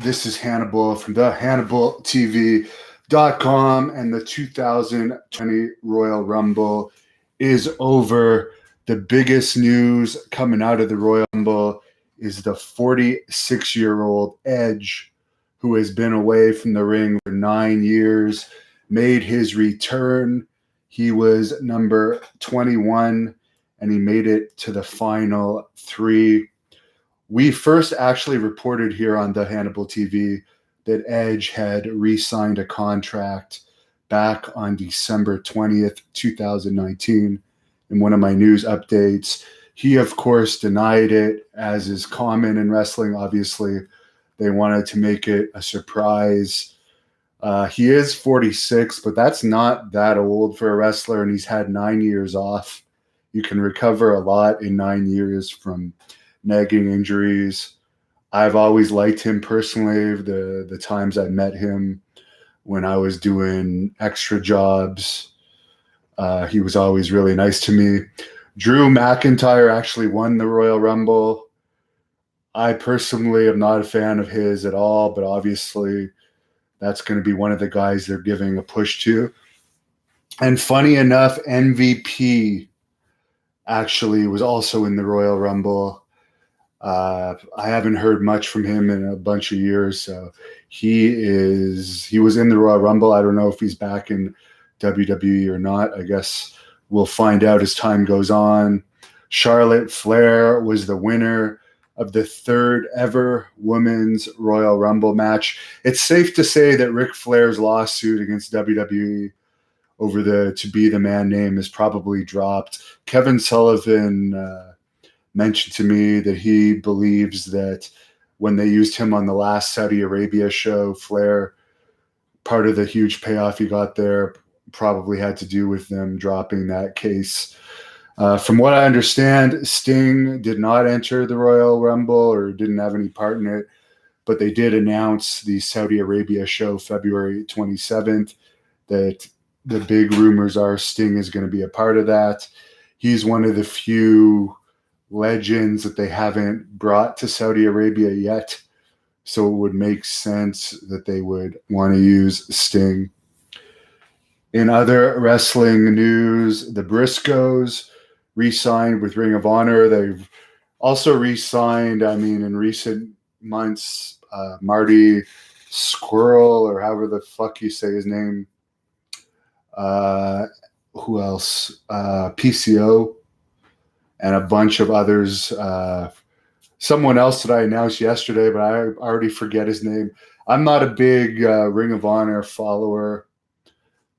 This is Hannibal from the Hannibal TV.com, and the 2020 Royal Rumble is over. The biggest news coming out of the Royal Rumble is the 46-year-old Edge, who has been away from the ring for 9 years, made his return. He was number 21, and he made it to the final three. We first actually reported here on the Hannibal TV that Edge had re-signed a contract back on December 20th, 2019 in one of my news updates. He, of course, denied it, as is common in wrestling. Obviously, they wanted to make it a surprise. He is 46, but that's not that old for a wrestler, and he's had 9 years off. You can recover a lot in 9 years from nagging injuries. I've always liked him personally. The times I met him when I was doing extra jobs, he was always really nice to me. Drew McIntyre actually won the Royal Rumble. I personally am not a fan of his at all, but obviously that's going to be one of the guys they're giving a push to. And funny enough, MVP actually was also in the Royal Rumble. I haven't heard much from him in a bunch of years, so he was in the Royal Rumble. I don't know if he's back in WWE or not. I guess we'll find out as time goes on. Charlotte Flair was the winner of the third ever women's Royal Rumble match. It's safe to say that Ric Flair's lawsuit against WWE over the To Be the Man name is probably dropped. Kevin Sullivan mentioned to me that he believes that when they used him on the last Saudi Arabia show, Flair, part of the huge payoff he got there probably had to do with them dropping that case. From what I understand, Sting did not enter the Royal Rumble or didn't have any part in it, but they did announce the Saudi Arabia show February 27th that the big rumors are Sting is going to be a part of that. He's one of the few legends that they haven't brought to Saudi Arabia yet, so it would make sense that they would want to use Sting. In other wrestling news, the Briscoes re-signed with Ring of Honor. They've also re-signed, in recent months, Marty Squirrel, or however the fuck you say his name. Who else? PCO. And a bunch of others. Someone else that I announced yesterday, but I already forget his name. I'm not a big Ring of Honor follower,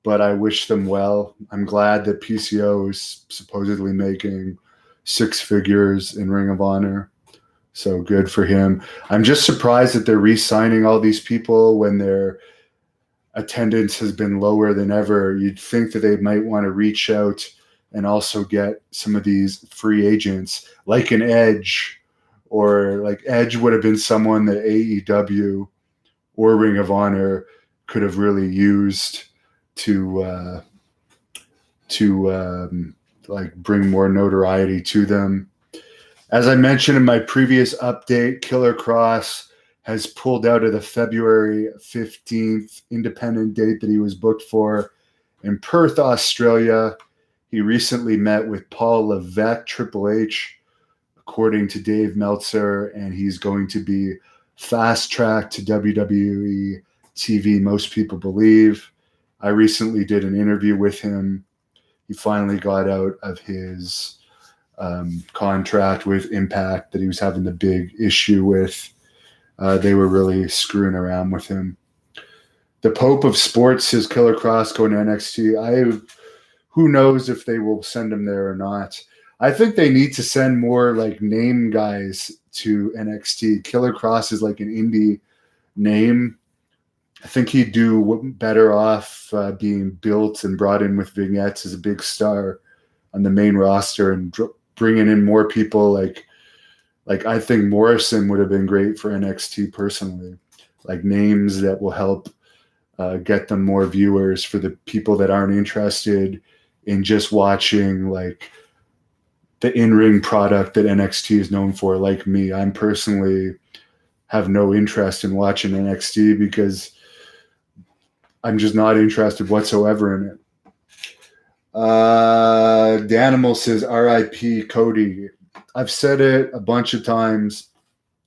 but I wish them well. I'm glad that PCO is supposedly making six figures in Ring of Honor. So good for him. I'm just surprised that they're re-signing all these people when their attendance has been lower than ever. You'd think that they might want to reach out and also get some of these free agents like an Edge, or like Edge would have been someone that AEW or Ring of Honor could have really used to bring more notoriety to them. As I mentioned in my previous update, Killer Kross has pulled out of the February 15th independent date that he was booked for in Perth, Australia. He recently met with Paul Levesque, Triple H, according to Dave Meltzer, and he's going to be fast-tracked to WWE TV, most people believe. I recently did an interview with him. He finally got out of his contract with Impact that he was having the big issue with. They were really screwing around with him. The Pope of Sports is Killer Kross going to NXT. Who knows if they will send him there or not. I think they need to send more like name guys to NXT. Killer Kross is like an indie name. I think he'd do better off being built and brought in with vignettes as a big star on the main roster and bringing in more people. Like I think Morrison would have been great for NXT personally. Like names that will help get them more viewers for the people that aren't interested in just watching like the in-ring product that NXT is known for. Like me, I'm personally have no interest in watching NXT because I'm just not interested whatsoever in it. Danimal says, R.I.P. Cody. I've said it a bunch of times.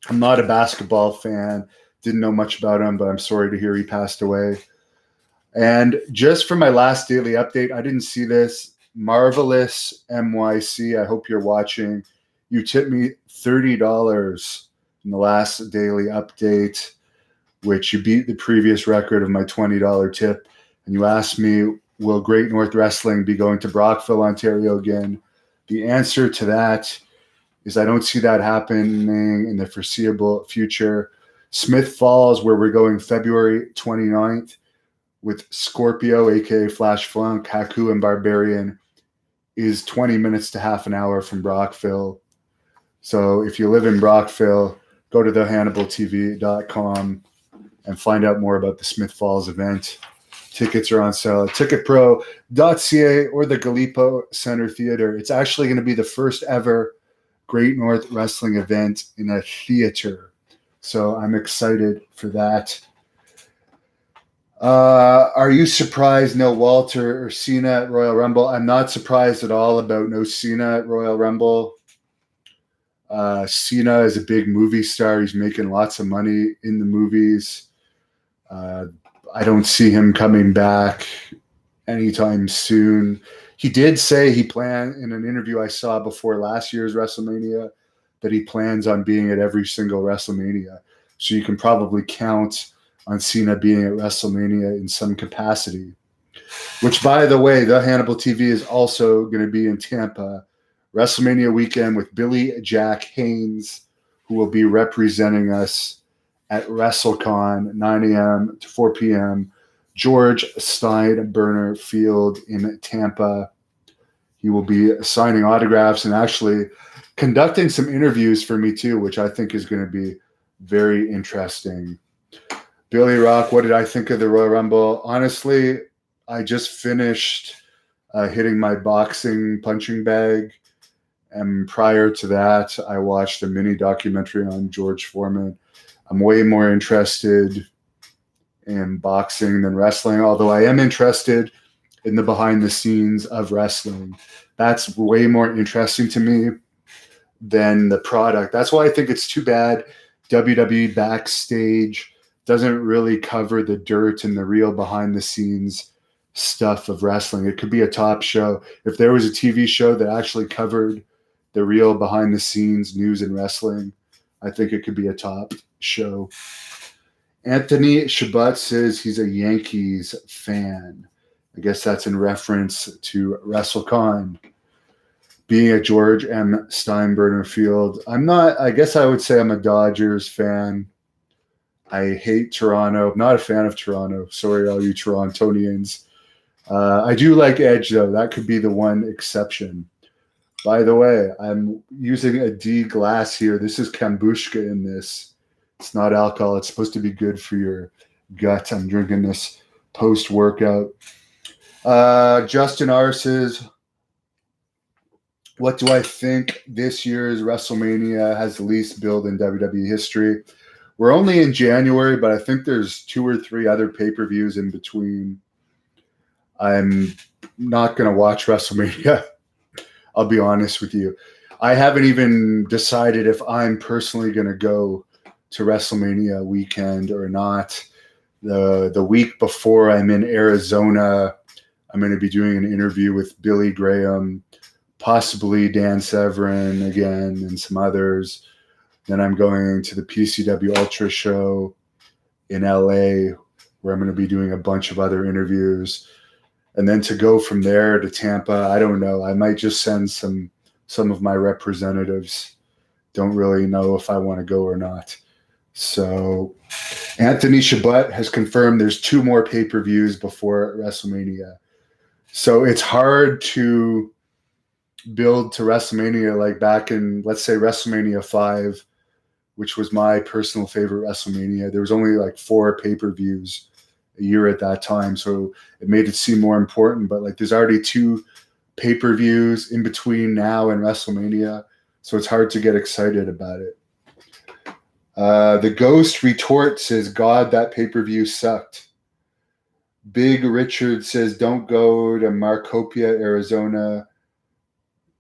I'm not a basketball fan. Didn't know much about him, but I'm sorry to hear he passed away. And just for my last daily update, I didn't see this. Marvelous MYC, I hope you're watching. You tipped me $30 in the last daily update, which you beat the previous record of my $20 tip. And you asked me, will Great North Wrestling be going to Brockville, Ontario again? The answer to that is I don't see that happening in the foreseeable future. Smith Falls, where we're going February 29th with Scorpio, aka Flash Flunk, Haku, and Barbarian, is 20 minutes to half an hour from Brockville. So if you live in Brockville, go to thehannibaltv.com and find out more about the Smith Falls event. Tickets are on sale at ticketpro.ca or the Galipo Center Theater. It's actually going to be the first ever Great North Wrestling event in a theater. So I'm excited for that. Are you surprised no Walter or Cena at Royal Rumble? I'm not surprised at all about no Cena at Royal Rumble. Cena is a big movie star. He's making lots of money in the movies. I don't see him coming back anytime soon. He did say he planned, in an interview I saw before last year's WrestleMania, that he plans on being at every single WrestleMania. So you can probably count on Cena being at WrestleMania in some capacity. Which, by the way, the Hannibal TV is also going to be in Tampa WrestleMania weekend with Billy Jack Haynes, who will be representing us at WrestleCon, 9 a.m. to 4 p.m., George Steinbrenner Field in Tampa. He will be signing autographs and actually conducting some interviews for me too, which I think is going to be very interesting. Billy Rock, what did I think of the Royal Rumble? Honestly, I just finished hitting my boxing punching bag. And prior to that, I watched a mini documentary on George Foreman. I'm way more interested in boxing than wrestling, although I am interested in the behind the scenes of wrestling. That's way more interesting to me than the product. That's why I think it's too bad WWE Backstage doesn't really cover the dirt and the real behind the scenes stuff of wrestling. It could be a top show. If there was a TV show that actually covered the real behind the scenes news in wrestling, I think it could be a top show. Anthony Shabbat says he's a Yankees fan. I guess that's in reference to WrestleCon. Being at George M. Steinbrenner Field, I'm not, I guess I would say I'm a Dodgers fan. I hate Toronto. I'm not a fan of Toronto. Sorry, all you Torontonians. I do like Edge, though. That could be the one exception. By the way, I'm using a D glass here. This is kombucha in this. It's not alcohol. It's supposed to be good for your gut. I'm drinking this post-workout. Justin R. says, what do I think this year's WrestleMania has the least build in WWE history? We're only in January, but I think there's 2 or 3 other pay-per-views in between. I'm not going to watch WrestleMania. I'll be honest with you. I haven't even decided if I'm personally going to go to WrestleMania weekend or not. The week before, I'm in Arizona. I'm going to be doing an interview with Billy Graham, possibly Dan Severn again, and some others. Then I'm going to the PCW Ultra show in LA, where I'm going to be doing a bunch of other interviews. And then to go from there to Tampa, I don't know. I might just send some of my representatives. Don't really know if I want to go or not. So Anthony Shabbat has confirmed there's 2 more pay-per-views before WrestleMania. So it's hard to build to WrestleMania like back in, let's say, WrestleMania 5, which was my personal favorite WrestleMania. There was only like 4 pay-per-views a year at that time, so it made it seem more important. But like, there's already 2 pay-per-views in between now and WrestleMania, so it's hard to get excited about it. The Ghost retort says, God, that pay-per-view sucked. Big Richard says, don't go to Marcopia, Arizona.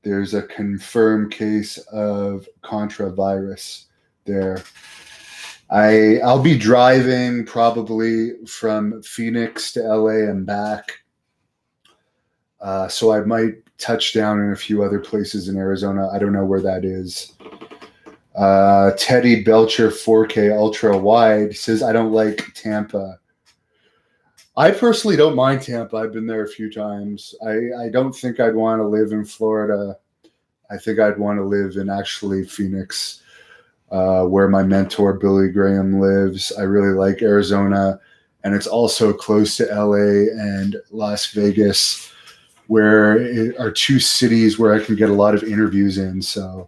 There's a confirmed case of contravirus there. I'll be driving probably from Phoenix to LA and back. So I might touch down in a few other places in Arizona. I don't know where that is. Teddy Belcher 4K Ultra Wide says, I don't like Tampa. I personally don't mind Tampa. I've been there a few times. I don't think I'd want to live in Florida. I think I'd want to live in actually Phoenix, where my mentor Billy Graham lives. I really like Arizona, and it's also close to LA and Las Vegas, where are two cities where I can get a lot of interviews in. So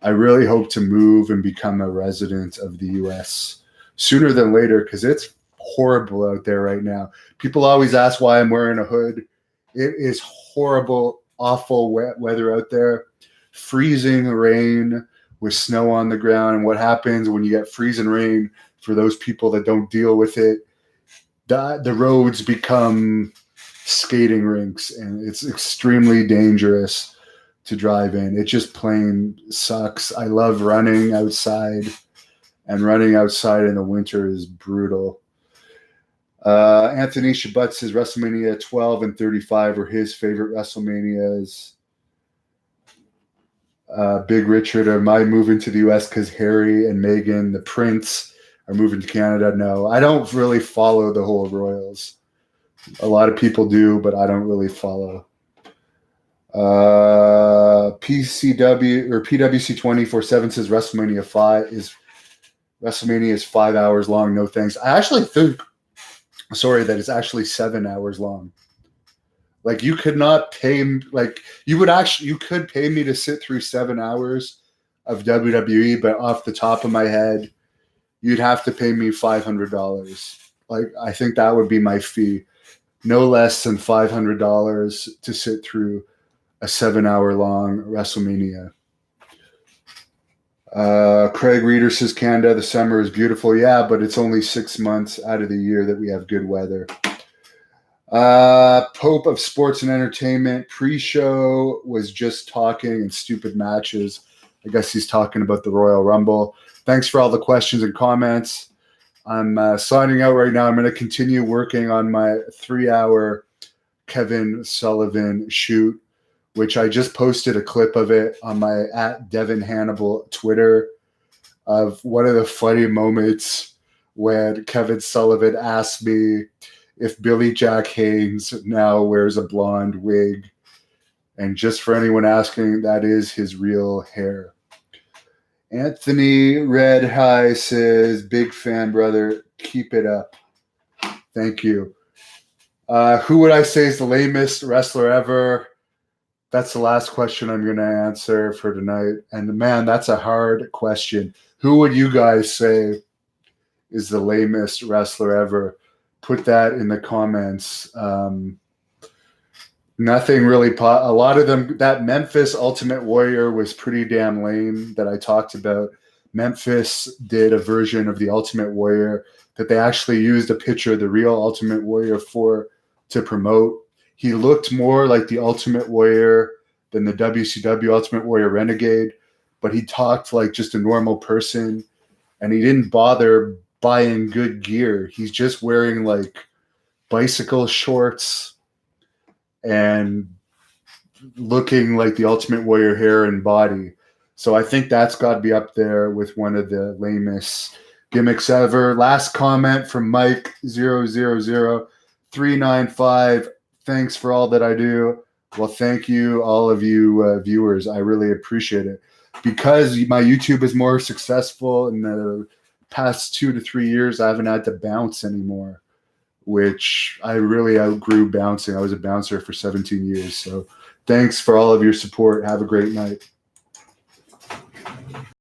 I really hope to move and become a resident of the U.S. sooner than later, because it's horrible out there right now. People always ask why I'm wearing a hood. It is horrible, awful wet weather out there. Freezing rain with snow on the ground. And what happens when you get freezing rain, for those people that don't deal with it, the roads become skating rinks, and it's extremely dangerous to drive in. It just plain sucks. I love running outside, and running outside in the winter is brutal. Anthony Shabbat says WrestleMania 12 and 35 are his favorite WrestleManias. Big Richard, am I moving to the U.S. because Harry and Meghan, the Prince, are moving to Canada? No, I don't really follow the whole Royals. A lot of people do, but I don't really follow. PCW or PWC 24/7 says WrestleMania is 5 hours long. No thanks. I actually think, that it's actually 7 hours long. Like, you could not pay, like, you could pay me to sit through 7 hours of WWE, but off the top of my head, you'd have to pay me $500. Like, I think that would be my fee. No less than $500 to sit through a 7 hour long WrestleMania. Craig Reeder says, Canada, the summer is beautiful. Yeah, but it's only 6 months out of the year that we have good weather. Pope of Sports and Entertainment pre-show was just talking and stupid matches. I guess he's talking about the Royal Rumble. Thanks for all the questions and comments. I'm signing out right now. I'm going to continue working on my 3-hour Kevin Sullivan shoot, which I just posted a clip of it on my @Devon Hannibal Twitter, of one of the funny moments when Kevin Sullivan asked me if Billy Jack Haynes now wears a blonde wig. And just for anyone asking, that is his real hair. Anthony Red High says, big fan, brother. Keep it up. Thank you. Who would I say is the lamest wrestler ever? That's the last question I'm going to answer for tonight. And man, that's a hard question. Who would you guys say is the lamest wrestler ever? Put that in the comments. Nothing really. A lot of them, that Memphis Ultimate Warrior was pretty damn lame that I talked about. Memphis did a version of the Ultimate Warrior that they actually used a picture of the real Ultimate Warrior to promote. He looked more like the Ultimate Warrior than the WCW Ultimate Warrior Renegade, but he talked like just a normal person, and he didn't bother buying good gear. He's just wearing like bicycle shorts and looking like the Ultimate Warrior hair and body. So I think that's got to be up there with one of the lamest gimmicks ever. Last comment from Mike 000395. Thanks for all that I do. Well, thank you, all of you viewers. I really appreciate it. Because my YouTube is more successful in the past 2 to 3 years, I haven't had to bounce anymore, which I really outgrew bouncing. I was a bouncer for 17 years. So thanks for all of your support. Have a great night.